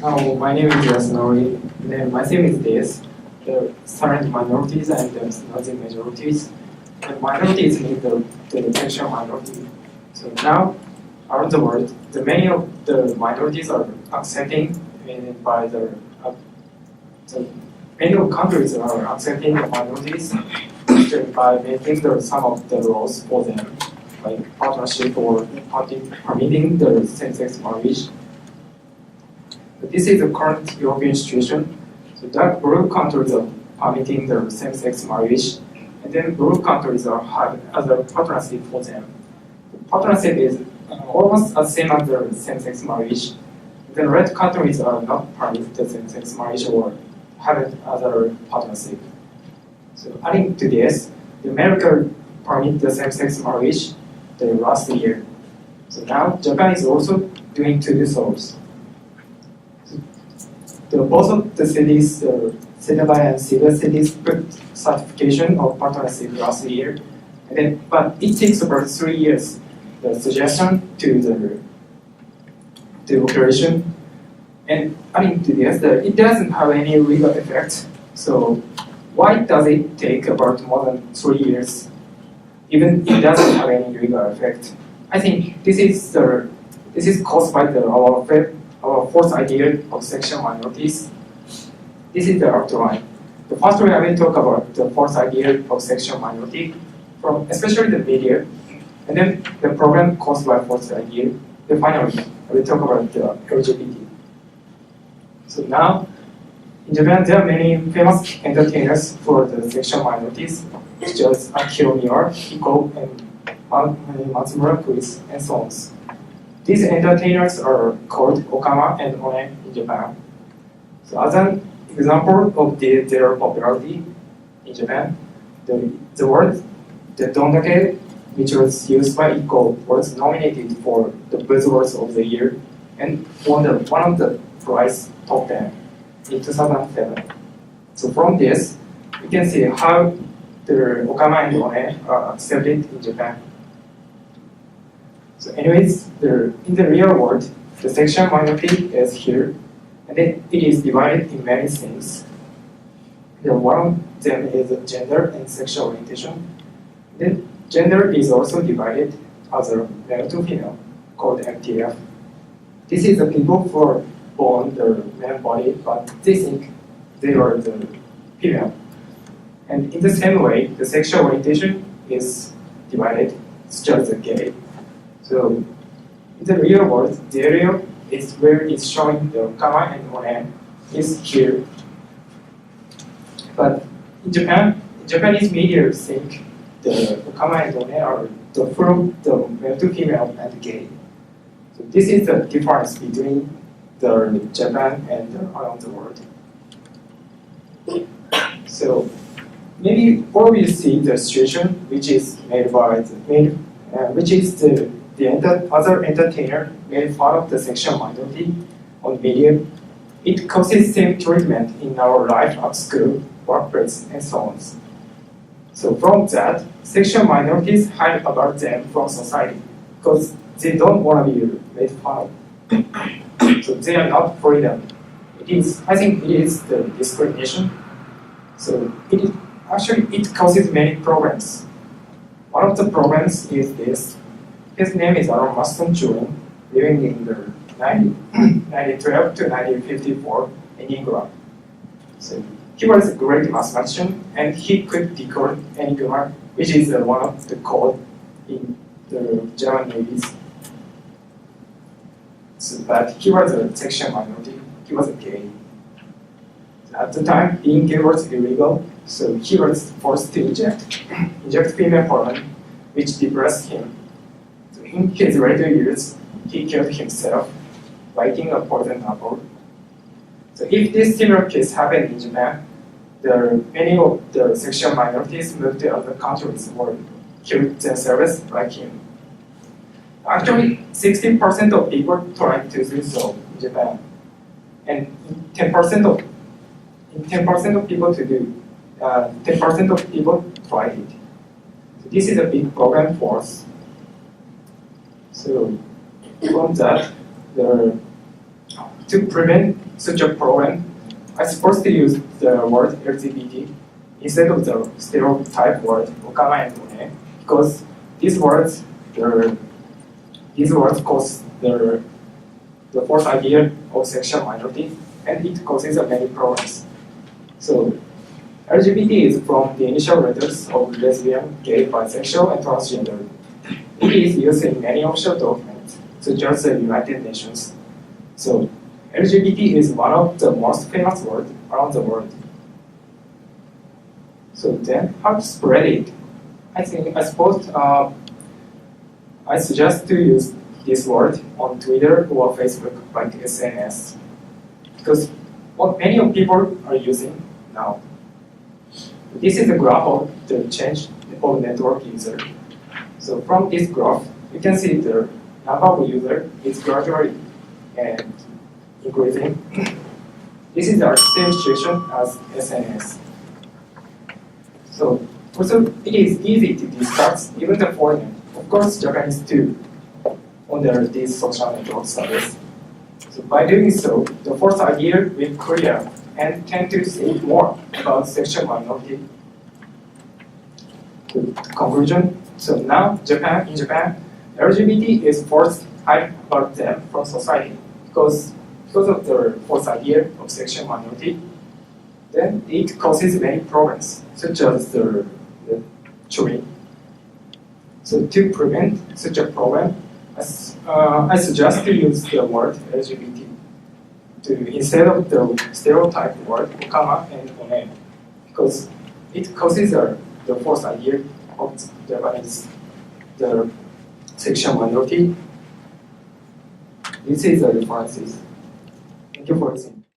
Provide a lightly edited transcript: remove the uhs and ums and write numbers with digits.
My name is Yoshinori. Then my theme is this: the silent minorities and the noisy majorities. The minorities mean the detection minority. So now, around the world, the many of the minorities are accepting by many of countries are accepting the minorities by making some of the laws for them, like partnership or permitting the same-sex marriage. This is the current European situation. So that blue countries are permitting the same-sex marriage, and then blue countries are having other partnership for them. The partnership is almost the same as the same-sex marriage. The red countries are not permitting the same-sex marriage or having other partnership. So adding to this, the America permit the same-sex marriage the last year. So now Japan is also doing to do so. Both of the cities, Senabai and Shiba cities, put certification of partnership last year, but it takes about 3 years. The suggestion to the operation, and adding to this, it doesn't have any legal effect. So why does it take about more than 3 years? Even it doesn't have any legal effect. I think this is caused by our fourth idea of sexual minorities. This is the outline. The first way I will talk about the fourth idea of sexual minority, from especially the media, and then the problem caused by fourth idea. Then finally, I will talk about the LGBT. So now, in Japan, there are many famous entertainers for the sexual minorities, such as Akio Miura, Hiko, and Matsumura Chris, and so on. These entertainers are called Okama and Onee in Japan. So as an example of their popularity in Japan, the word the dondake, which was used by Iko, was nominated for the Buzzwords of the Year and won one of the prize top 10 in 2007. So from this, we can see how the Okama and Onee are accepted in Japan. So anyways, in the real world, the sexual minority is here, and then it is divided in many things. One of them is gender and sexual orientation. Then gender is also divided as a male to female, called MTF. This is the people who are born the male body, but they think they are the female. And in the same way, the sexual orientation is divided, it's just a gay. So in the real world, the area is where it's showing the Okama and Onee is here. But in Japan, Japanese media think the Okama and Onee are from the male to female and gay. So this is the difference between the Japan and around the world. So maybe all of you see the situation which is made by the other entertainer made fun of the sexual minority on media. It causes same treatment in our life at school, workplace, and so on. So from that, sexual minorities hide about them from society because they don't want to be made fun of. So they are not freedom. I think it is the discrimination. So it causes many problems. One of the problems is this. His name is Aaron Maston Turing, living in the 1912 to 1954 in England. So he was a great mathematician, and he could decode Enigma, which is one of the code in the German navies. So, but he was a sexual minority. He was a gay. At the time, being gay was illegal, so he was forced to inject female hormone, which depressed him. So in his later years, he killed himself by eating a poison apple. So if this similar case happened in Japan, many of the sexual minorities moved to other countries or killed themselves like him. Actually, 16% of people tried to do so in Japan, and 10% of people 10% of people tried it. So this is a big problem for us. So from that, to prevent such a problem, I'm supposed to use the word LGBT instead of the stereotype word Okama and Onee, because these words cause the false idea of sexual minority, and it causes many problems. So LGBT is from the initial letters of lesbian, gay, bisexual, and transgender. It is used in many official documents, such as the United Nations. So LGBT is one of the most famous words around the world. So then, how to spread it? I suggest to use this word on Twitter or Facebook, like SNS, because what many of people are using now. This is a graph of the change of network user. So from this graph, you can see the number of users is gradually and increasing. This is the same situation as SNS. So also, it is easy to discuss even the foreigner. Of course, Japanese too, under these social network service. So by doing so, the false idea will clear and tend to think more about sexual minority. The conclusion. So now, in Japan, LGBT is forced to hide about them from society because of the false idea of sexual minority. Then it causes many problems, such as the chewing. So to prevent such a problem, I suggest to use the word LGBT instead of the stereotype word Okama and Onee, because it causes the false idea of Japanese, the sexual minority. This is the references. Thank you for listening.